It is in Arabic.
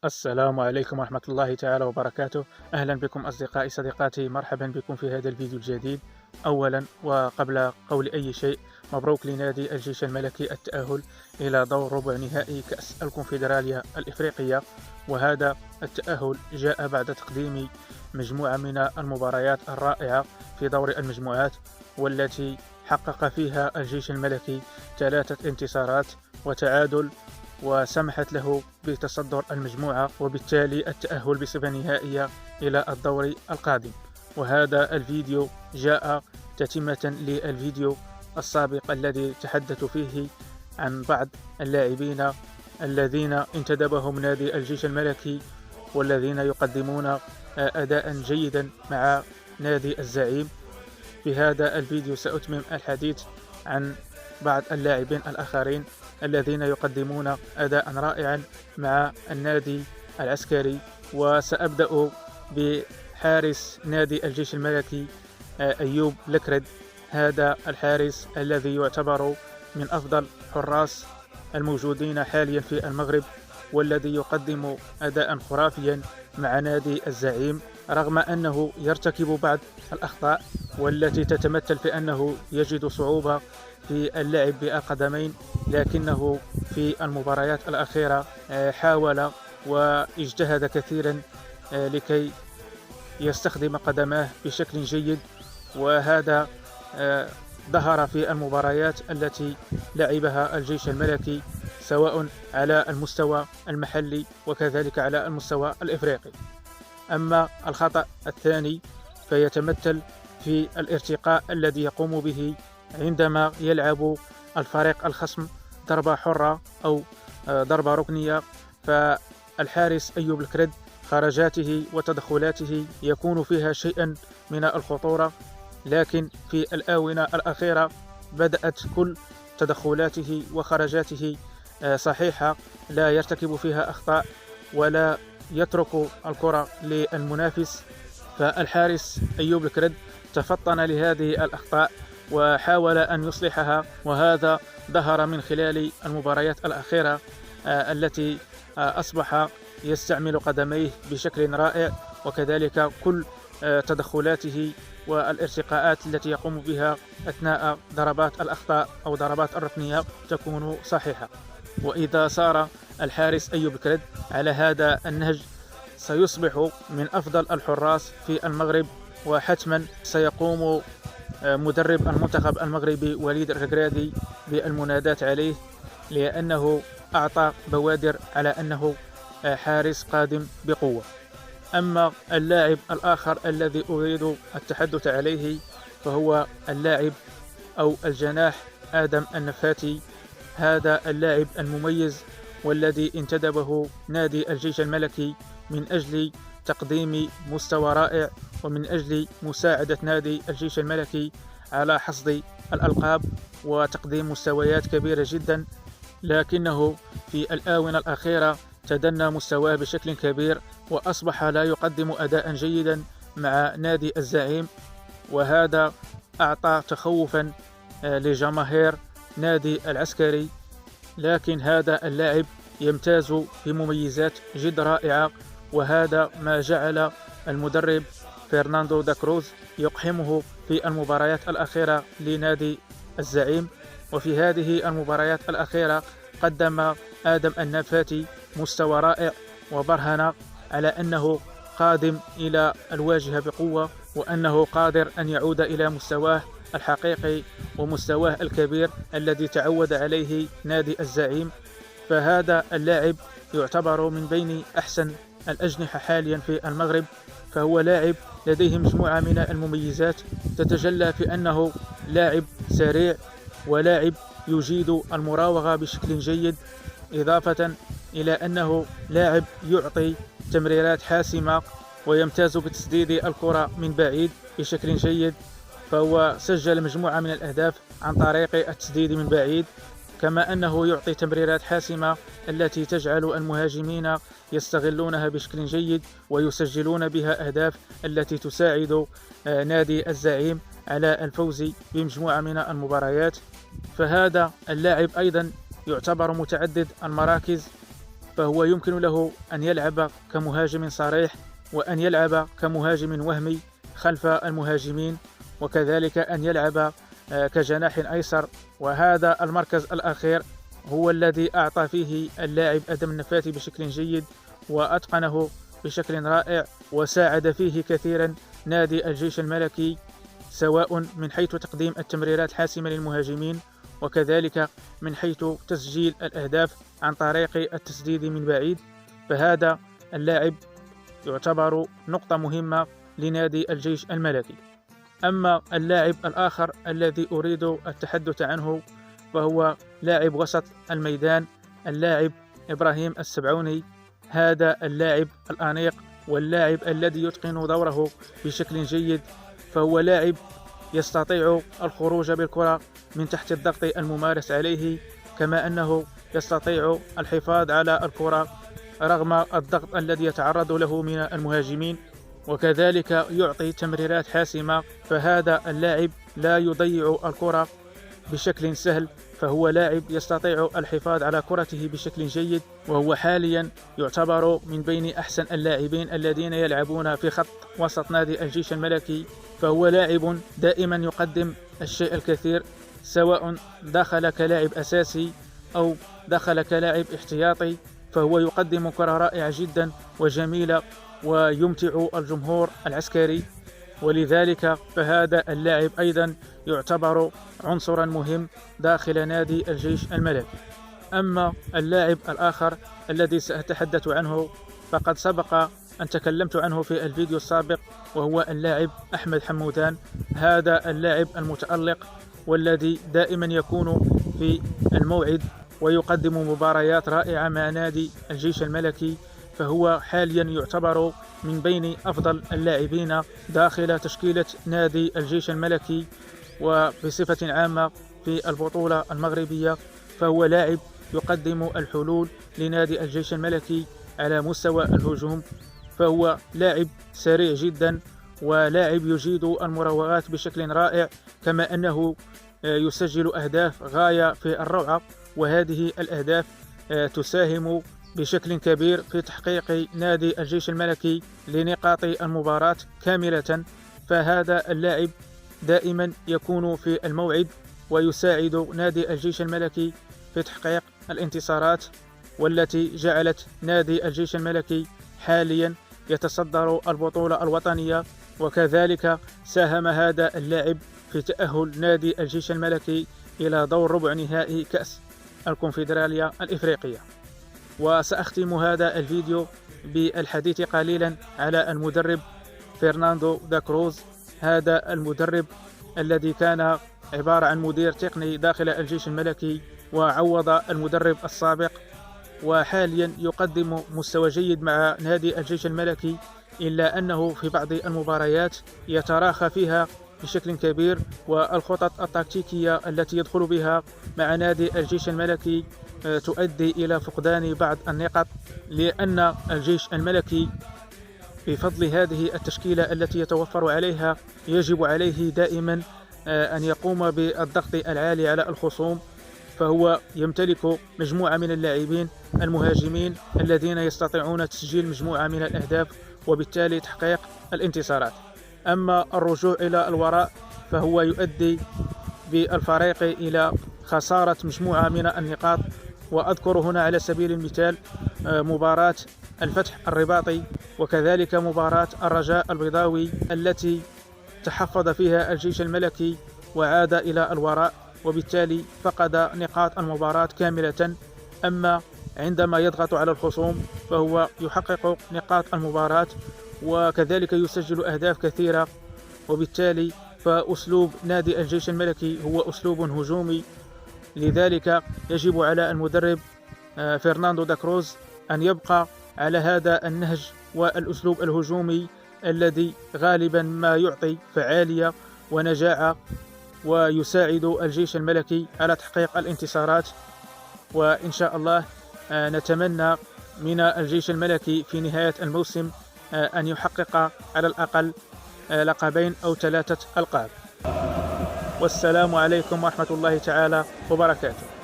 السلام عليكم ورحمة الله تعالى وبركاته. أهلا بكم أصدقائي صديقاتي، مرحبا بكم في هذا الفيديو الجديد. أولا وقبل قول أي شيء، مبروك لنادي الجيش الملكي التأهل إلى دور ربع نهائي كأس الكونفدرالية الإفريقية. وهذا التأهل جاء بعد تقديم مجموعة من المباريات الرائعة في دور المجموعات، والتي حقق فيها الجيش الملكي 3 انتصارات وتعادل، وسمحت له بتصدر المجموعة وبالتالي التأهل بصفة نهائية إلى الدور القادم. وهذا الفيديو جاء تتمة للفيديو السابق الذي تحدث فيه عن بعض اللاعبين الذين انتدبهم نادي الجيش الملكي والذين يقدمون أداء جيدا مع نادي الزعيم. في هذا الفيديو سأتمم الحديث عن بعض اللاعبين الآخرين الذين يقدمون أداء رائعا مع النادي العسكري. وسأبدأ بحارس نادي الجيش الملكي أيوب لكرد. هذا الحارس الذي يعتبر من أفضل حراس الموجودين حاليا في المغرب، والذي يقدم أداء خرافيا مع نادي الزعيم، رغم أنه يرتكب بعض الأخطاء والتي تتمثل في أنه يجد صعوبة في اللعب بالقدمين، لكنه في المباريات الأخيرة حاول واجتهد كثيرا لكي يستخدم قدماه بشكل جيد. وهذا ظهر في المباريات التي لعبها الجيش الملكي، سواء على المستوى المحلي وكذلك على المستوى الإفريقي. أما الخطأ الثاني فيتمثل في الارتقاء الذي يقوم به عندما يلعب الفريق الخصم ضربة حرة أو ضربة ركنية. فالحارس أيوب الكرد خرجاته وتدخلاته يكون فيها شيئا من الخطورة، لكن في الآونة الأخيرة بدأت كل تدخلاته وخرجاته صحيحة، لا يرتكب فيها أخطاء ولا يترك الكرة للمنافس. فالحارس أيوب الكرد تفطن لهذه الأخطاء وحاول أن يصلحها، وهذا ظهر من خلال المباريات الأخيرة التي أصبح يستعمل قدميه بشكل رائع، وكذلك كل تدخلاته والارتقاءات التي يقوم بها أثناء ضربات الأخطاء أو ضربات الركنية تكون صحيحة. وإذا سار الحارس أيوب كرد على هذا النهج سيصبح من أفضل الحراس في المغرب، وحتما سيقوم مدرب المنتخب المغربي وليد الركراكي بالمناداة عليه، لأنه أعطى بوادر على أنه حارس قادم بقوة. أما اللاعب الآخر الذي أريد التحدث عليه فهو اللاعب أو الجناح آدم النفاتي. هذا اللاعب المميز والذي انتدبه نادي الجيش الملكي من أجل تقديم مستوى رائع ومن أجل مساعدة نادي الجيش الملكي على حصد الألقاب وتقديم مستويات كبيرة جدا، لكنه في الآونة الأخيرة تدنى مستواه بشكل كبير وأصبح لا يقدم أداء جيدا مع نادي الزعيم، وهذا أعطى تخوفا لجماهير نادي العسكري. لكن هذا اللاعب يمتاز بمميزات جد رائعة، وهذا ما جعل المدرب فرناندو دا كروز يقحمه في المباريات الأخيرة لنادي الزعيم. وفي هذه المباريات الأخيرة قدم آدم النفاتي مستوى رائع، وبرهن على أنه قادم إلى الواجهة بقوة، وأنه قادر أن يعود إلى مستواه الحقيقي ومستواه الكبير الذي تعود عليه نادي الزعيم. فهذا اللاعب يعتبر من بين أحسن الأجنحة حاليا في المغرب، فهو لاعب لديه مجموعة من المميزات تتجلى في أنه لاعب سريع ولاعب يجيد المراوغة بشكل جيد، إضافة إلى أنه لاعب يعطي تمريرات حاسمة ويمتاز بتسديد الكرة من بعيد بشكل جيد. فهو سجل مجموعة من الأهداف عن طريق التسديد من بعيد، كما أنه يعطي تمريرات حاسمة التي تجعل المهاجمين يستغلونها بشكل جيد ويسجلون بها أهداف التي تساعد نادي الزعيم على الفوز بمجموعة من المباريات. فهذا اللاعب أيضا يعتبر متعدد المراكز، فهو يمكن له أن يلعب كمهاجم صريح، وأن يلعب كمهاجم وهمي خلف المهاجمين، وكذلك أن يلعب كجناح أيسر. وهذا المركز الأخير هو الذي أعطى فيه اللاعب آدم النفاتي بشكل جيد، وأتقنه بشكل رائع، وساعد فيه كثيرا نادي الجيش الملكي، سواء من حيث تقديم التمريرات الحاسمة للمهاجمين، وكذلك من حيث تسجيل الأهداف عن طريق التسديد من بعيد. فهذا اللاعب يعتبر نقطة مهمة لنادي الجيش الملكي. أما اللاعب الآخر الذي أريد التحدث عنه فهو لاعب وسط الميدان، اللاعب إبراهيم السبعوني. هذا اللاعب الأنيق واللاعب الذي يتقن دوره بشكل جيد، فهو لاعب يستطيع الخروج بالكرة من تحت الضغط الممارس عليه، كما أنه يستطيع الحفاظ على الكرة رغم الضغط الذي يتعرض له من المهاجمين، وكذلك يعطي تمريرات حاسمة. فهذا اللاعب لا يضيع الكرة بشكل سهل، فهو لاعب يستطيع الحفاظ على كرته بشكل جيد، وهو حاليا يعتبر من بين أحسن اللاعبين الذين يلعبون في خط وسط نادي الجيش الملكي. فهو لاعب دائما يقدم الشيء الكثير، سواء دخل كلاعب أساسي أو دخل كلاعب احتياطي، فهو يقدم كرة رائعة جدا وجميلة ويمتع الجمهور العسكري، ولذلك فهذا اللاعب أيضا يعتبر عنصرا مهم داخل نادي الجيش الملكي. أما اللاعب الآخر الذي سأتحدث عنه فقد سبق أن تكلمت عنه في الفيديو السابق، وهو اللاعب أحمد حمودان. هذا اللاعب المتألق والذي دائما يكون في الموعد ويقدم مباريات رائعة مع نادي الجيش الملكي، فهو حاليا يعتبر من بين أفضل اللاعبين داخل تشكيلة نادي الجيش الملكي وبصفة عامة في البطولة المغربية. فهو لاعب يقدم الحلول لنادي الجيش الملكي على مستوى الهجوم، فهو لاعب سريع جدا ولاعب يجيد المراوغات بشكل رائع، كما أنه يسجل أهداف غاية في الروعة، وهذه الأهداف تساهم بشكل كبير في تحقيق نادي الجيش الملكي لنقاط المباراة كاملة. فهذا اللاعب دائما يكون في الموعد ويساعد نادي الجيش الملكي في تحقيق الانتصارات، والتي جعلت نادي الجيش الملكي حاليا يتصدر البطولة الوطنية. وكذلك ساهم هذا اللاعب في تأهل نادي الجيش الملكي إلى دور ربع نهائي كأس الكونفدرالية الإفريقية. وسأختم هذا الفيديو بالحديث قليلا على المدرب فرناندو دا كروز. هذا المدرب الذي كان عبارة عن مدير تقني داخل الجيش الملكي وعوض المدرب السابق، وحاليا يقدم مستوى جيد مع نادي الجيش الملكي، إلا أنه في بعض المباريات يتراخى فيها بشكل كبير، والخطط التكتيكية التي يدخل بها مع نادي الجيش الملكي تؤدي إلى فقدان بعض النقاط، لأن الجيش الملكي بفضل هذه التشكيلة التي يتوفر عليها يجب عليه دائما أن يقوم بالضغط العالي على الخصوم، فهو يمتلك مجموعة من اللاعبين المهاجمين الذين يستطيعون تسجيل مجموعة من الأهداف وبالتالي تحقيق الانتصارات. أما الرجوع إلى الوراء فهو يؤدي بالفريق إلى خسارة مجموعة من النقاط. وأذكر هنا على سبيل المثال مباراة الفتح الرباطي، وكذلك مباراة الرجاء البيضاوي التي تحفظ فيها الجيش الملكي وعاد إلى الوراء، وبالتالي فقد نقاط المباراة كاملة. أما عندما يضغط على الخصوم فهو يحقق نقاط المباراة وكذلك يسجل أهداف كثيرة، وبالتالي فأسلوب نادي الجيش الملكي هو أسلوب هجومي. لذلك يجب على المدرب فرناندو دا كروز أن يبقى على هذا النهج والأسلوب الهجومي الذي غالبا ما يعطي فعالية ونجاعة ويساعد الجيش الملكي على تحقيق الانتصارات. وإن شاء الله نتمنى من الجيش الملكي في نهاية الموسم أن يحقق على الأقل لقبين أو 3 ألقاب. والسلام عليكم ورحمة الله تعالى وبركاته.